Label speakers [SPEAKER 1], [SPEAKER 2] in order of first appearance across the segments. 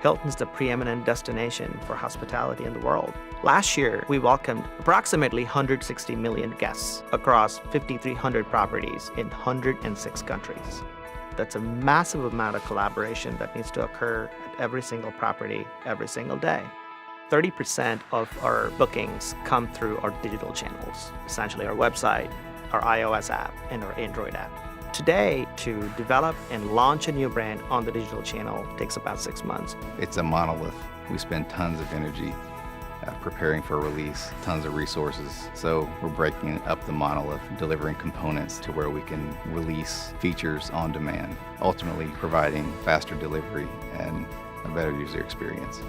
[SPEAKER 1] Hilton's the preeminent destination for hospitality in the world. Last year, we welcomed approximately 160 million guests across 5,300 properties in 106 countries. That's a massive amount of collaboration that needs to occur at every single property, every single day. 30% of our bookings come through our digital channels, essentially our website, our iOS app, and our Android app. Today, to develop and launch a new brand on the digital channel takes about 6 months.
[SPEAKER 2] It's a monolith. We spend tons of energy preparing for release, tons of resources. So we're breaking up the monolith, delivering components to where we can release features on demand, ultimately providing faster delivery and a better user experience.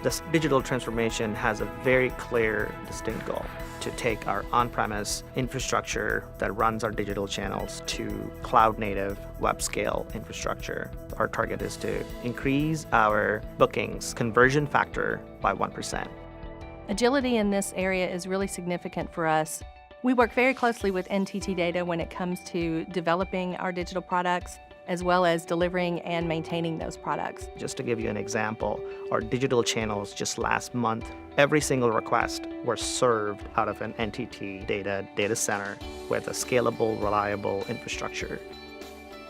[SPEAKER 1] This digital transformation has a very clear, distinct goal: to take our on-premise infrastructure that runs our digital channels to cloud-native, web-scale infrastructure. Our target is to increase our bookings conversion factor by 1%.
[SPEAKER 3] Agility in this area is really significant for us. We work very closely with NTT DATA when it comes to developing our digital products, as well as delivering and maintaining those products.
[SPEAKER 1] Just to give you an example, our digital channels just last month, every single request was served out of an NTT DATA data center with a scalable, reliable infrastructure.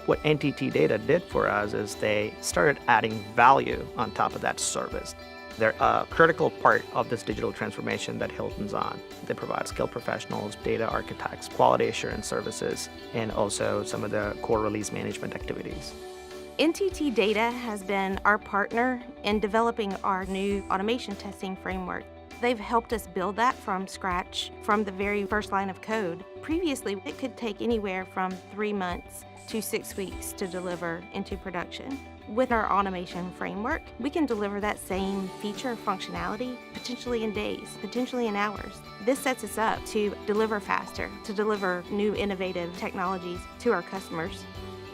[SPEAKER 1] What NTT DATA did for us is they started adding value on top of that service. They're a critical part of this digital transformation that Hilton's on. They provide skilled professionals, data architects, quality assurance services, and also some of the core release management activities.
[SPEAKER 4] NTT DATA has been our partner in developing our new automation testing framework. They've helped us build that from scratch, from the very first line of code. Previously, it could take anywhere from 3 months to 6 weeks to deliver into production. With our automation framework, we can deliver that same feature functionality potentially in days, potentially in hours. This sets us up to deliver faster, to deliver new innovative technologies to our customers.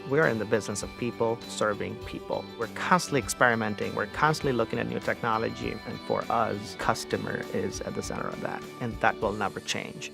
[SPEAKER 1] We're in the business of people serving people. We're constantly experimenting. We're constantly looking at new technology. And for us, customer is at the center of that. And that will never change.